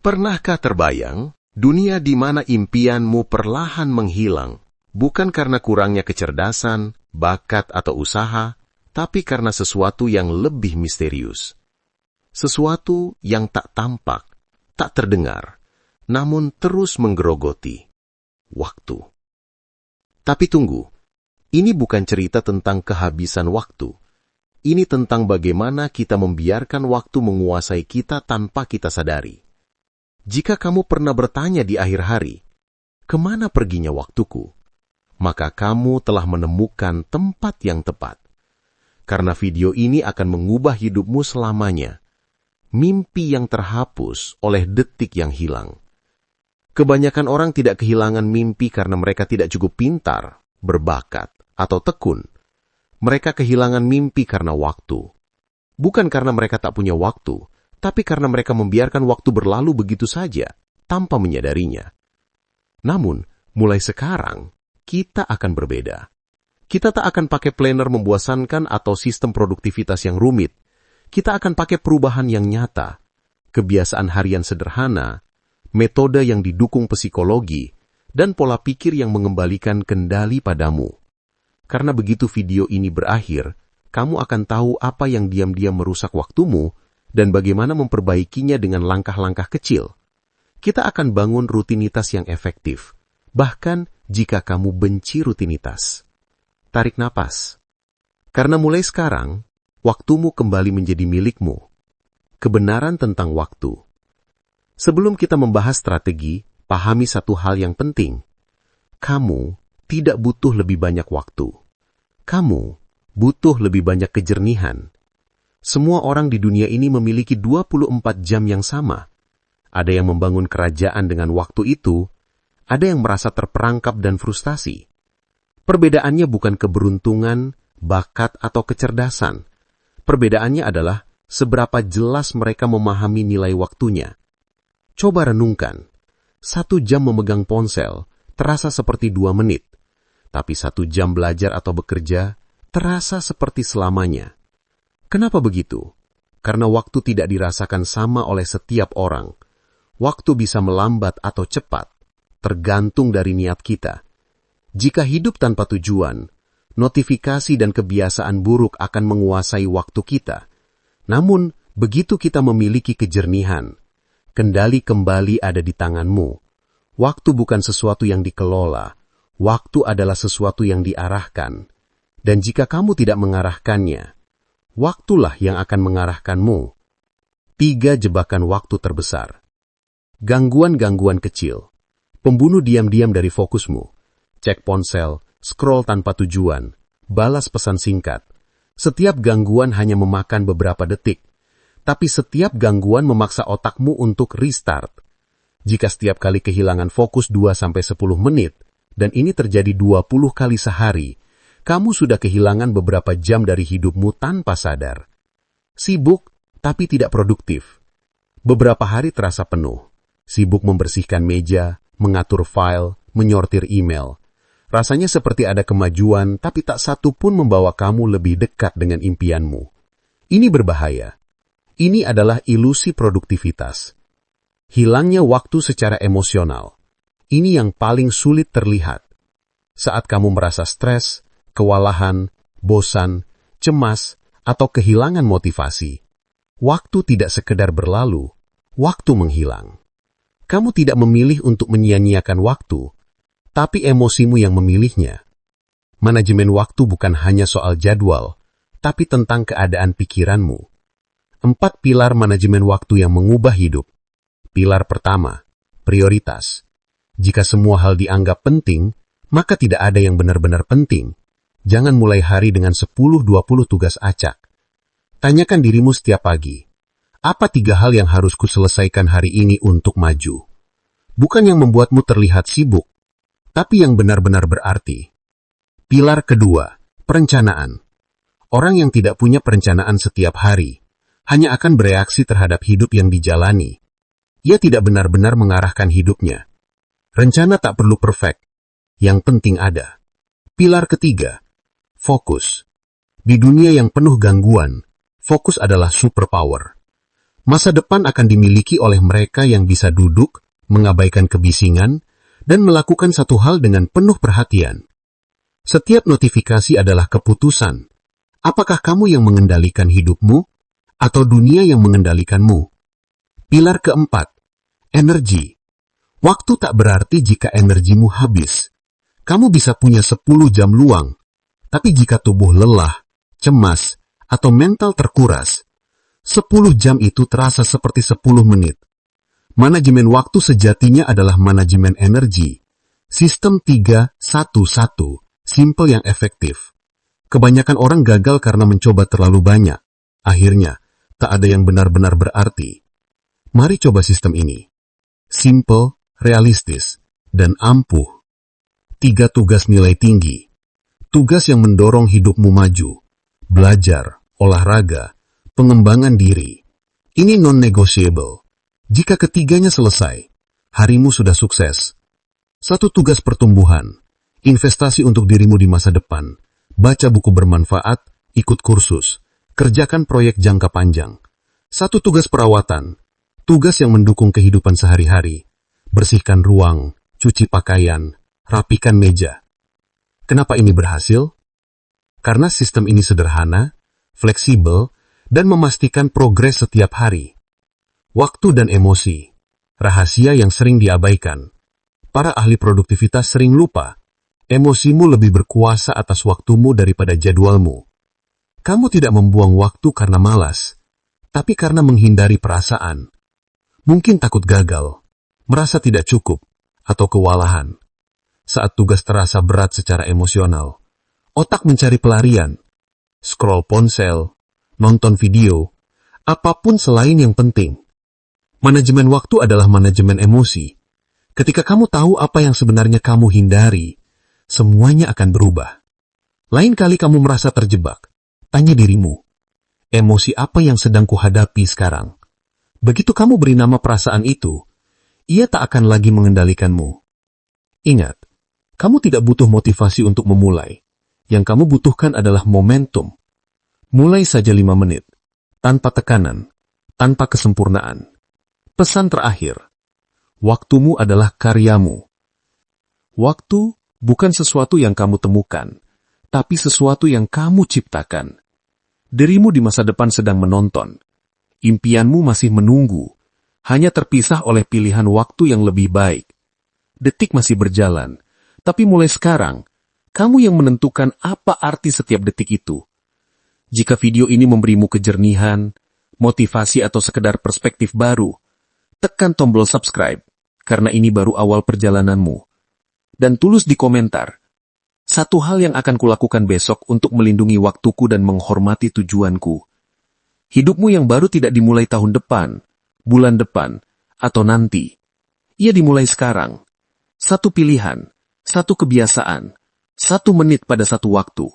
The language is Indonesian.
Pernahkah terbayang dunia di mana impianmu perlahan menghilang, bukan karena kurangnya kecerdasan, bakat, atau usaha, tapi karena sesuatu yang lebih misterius. Sesuatu yang tak tampak, tak terdengar, namun terus menggerogoti. Waktu. Tapi tunggu, ini bukan cerita tentang kehabisan waktu. Ini tentang bagaimana kita membiarkan waktu menguasai kita tanpa kita sadari. Jika kamu pernah bertanya di akhir hari, kemana perginya waktuku? Maka kamu telah menemukan tempat yang tepat. Karena video ini akan mengubah hidupmu selamanya. Mimpi yang terhapus oleh detik yang hilang. Kebanyakan orang tidak kehilangan mimpi karena mereka tidak cukup pintar, berbakat, atau tekun. Mereka kehilangan mimpi karena waktu. Bukan karena mereka tak punya waktu, tapi karena mereka membiarkan waktu berlalu begitu saja, tanpa menyadarinya. Namun, mulai sekarang, kita akan berbeda. Kita tak akan pakai planner membosankan atau sistem produktivitas yang rumit. Kita akan pakai perubahan yang nyata, kebiasaan harian sederhana, metode yang didukung psikologi, dan pola pikir yang mengembalikan kendali padamu. Karena begitu video ini berakhir, kamu akan tahu apa yang diam-diam merusak waktumu, dan bagaimana memperbaikinya dengan langkah-langkah kecil. Kita akan bangun rutinitas yang efektif, bahkan jika kamu benci rutinitas. Tarik napas. Karena mulai sekarang, waktumu kembali menjadi milikmu. Kebenaran tentang waktu. Sebelum kita membahas strategi, pahami satu hal yang penting. Kamu tidak butuh lebih banyak waktu. Kamu butuh lebih banyak kejernihan. Semua orang di dunia ini memiliki 24 jam yang sama. Ada yang membangun kerajaan dengan waktu itu, ada yang merasa terperangkap dan frustasi. Perbedaannya bukan keberuntungan, bakat, atau kecerdasan. Perbedaannya adalah seberapa jelas mereka memahami nilai waktunya. Coba renungkan, 1 jam memegang ponsel terasa seperti 2 menit, tapi 1 jam belajar atau bekerja terasa seperti selamanya. Kenapa begitu? Karena waktu tidak dirasakan sama oleh setiap orang. Waktu bisa melambat atau cepat, tergantung dari niat kita. Jika hidup tanpa tujuan, notifikasi dan kebiasaan buruk akan menguasai waktu kita. Namun, begitu kita memiliki kejernihan, kendali kembali ada di tanganmu. Waktu bukan sesuatu yang dikelola, waktu adalah sesuatu yang diarahkan. Dan jika kamu tidak mengarahkannya, waktulah yang akan mengarahkanmu. 3 jebakan waktu terbesar. Gangguan-gangguan kecil. Pembunuh diam-diam dari fokusmu. Cek ponsel, scroll tanpa tujuan, balas pesan singkat. Setiap gangguan hanya memakan beberapa detik. Tapi setiap gangguan memaksa otakmu untuk restart. Jika setiap kali kehilangan fokus 2-10 menit, dan ini terjadi 20 kali sehari, kamu sudah kehilangan beberapa jam dari hidupmu tanpa sadar. Sibuk, tapi tidak produktif. Beberapa hari terasa penuh. Sibuk membersihkan meja, mengatur file, menyortir email. Rasanya seperti ada kemajuan, tapi tak satu pun membawa kamu lebih dekat dengan impianmu. Ini berbahaya. Ini adalah ilusi produktivitas. Hilangnya waktu secara emosional. Ini yang paling sulit terlihat. Saat kamu merasa stres, kewalahan, bosan, cemas, atau kehilangan motivasi, waktu tidak sekedar berlalu, waktu menghilang. Kamu tidak memilih untuk menyia-nyiakan waktu, tapi emosimu yang memilihnya. Manajemen waktu bukan hanya soal jadwal, tapi tentang keadaan pikiranmu. 4 pilar manajemen waktu yang mengubah hidup. Pilar pertama, prioritas. Jika semua hal dianggap penting, maka tidak ada yang benar-benar penting. Jangan mulai hari dengan 10-20 tugas acak. Tanyakan dirimu setiap pagi, apa 3 hal yang harus kuselesaikan hari ini untuk maju? Bukan yang membuatmu terlihat sibuk, tapi yang benar-benar berarti. Pilar kedua, perencanaan. Orang yang tidak punya perencanaan setiap hari, hanya akan bereaksi terhadap hidup yang dijalani. Ia tidak benar-benar mengarahkan hidupnya. Rencana tak perlu perfect, yang penting ada. Pilar ketiga, fokus. Di dunia yang penuh gangguan, fokus adalah superpower. Masa depan akan dimiliki oleh mereka yang bisa duduk, mengabaikan kebisingan, dan melakukan satu hal dengan penuh perhatian. Setiap notifikasi adalah keputusan. Apakah kamu yang mengendalikan hidupmu, atau dunia yang mengendalikanmu? Pilar keempat, energi. Waktu tak berarti jika energimu habis. Kamu bisa punya 10 jam luang, tapi jika tubuh lelah, cemas, atau mental terkuras, 10 jam itu terasa seperti 10 menit. Manajemen waktu sejatinya adalah manajemen energi. Sistem 3-1-1, simple yang efektif. Kebanyakan orang gagal karena mencoba terlalu banyak. Akhirnya, tak ada yang benar-benar berarti. Mari coba sistem ini. Simple, realistis, dan ampuh. 3 tugas nilai tinggi. Tugas yang mendorong hidupmu maju. Belajar, olahraga, pengembangan diri. Ini non-negotiable. Jika ketiganya selesai, harimu sudah sukses. 1 tugas pertumbuhan. Investasi untuk dirimu di masa depan. Baca buku bermanfaat, ikut kursus. Kerjakan proyek jangka panjang. 1 tugas perawatan. Tugas yang mendukung kehidupan sehari-hari. Bersihkan ruang, cuci pakaian, rapikan meja. Kenapa ini berhasil? Karena sistem ini sederhana, fleksibel, dan memastikan progres setiap hari. Waktu dan emosi, rahasia yang sering diabaikan. Para ahli produktivitas sering lupa, emosimu lebih berkuasa atas waktumu daripada jadwalmu. Kamu tidak membuang waktu karena malas, tapi karena menghindari perasaan. Mungkin takut gagal, merasa tidak cukup, atau kewalahan. Saat tugas terasa berat secara emosional, otak mencari pelarian, scroll ponsel, nonton video, apapun selain yang penting. Manajemen waktu adalah manajemen emosi. Ketika kamu tahu apa yang sebenarnya kamu hindari, semuanya akan berubah. Lain kali kamu merasa terjebak, tanya dirimu, emosi apa yang sedang kuhadapi sekarang? Begitu kamu beri nama perasaan itu, ia tak akan lagi mengendalikanmu. Ingat, kamu tidak butuh motivasi untuk memulai. Yang kamu butuhkan adalah momentum. Mulai saja 5 menit, tanpa tekanan, tanpa kesempurnaan. Pesan terakhir, waktumu adalah karyamu. Waktu bukan sesuatu yang kamu temukan, tapi sesuatu yang kamu ciptakan. Dirimu di masa depan sedang menonton. Impianmu masih menunggu, hanya terpisah oleh pilihan waktu yang lebih baik. Detik masih berjalan, tapi mulai sekarang, kamu yang menentukan apa arti setiap detik itu. Jika video ini memberimu kejernihan, motivasi atau sekedar perspektif baru, tekan tombol subscribe, karena ini baru awal perjalananmu. Dan tulis di komentar, 1 hal yang akan kulakukan besok untuk melindungi waktuku dan menghormati tujuanku. Hidupmu yang baru tidak dimulai tahun depan, bulan depan, atau nanti. Ia dimulai sekarang. 1 pilihan, 1 kebiasaan, 1 menit pada 1 waktu.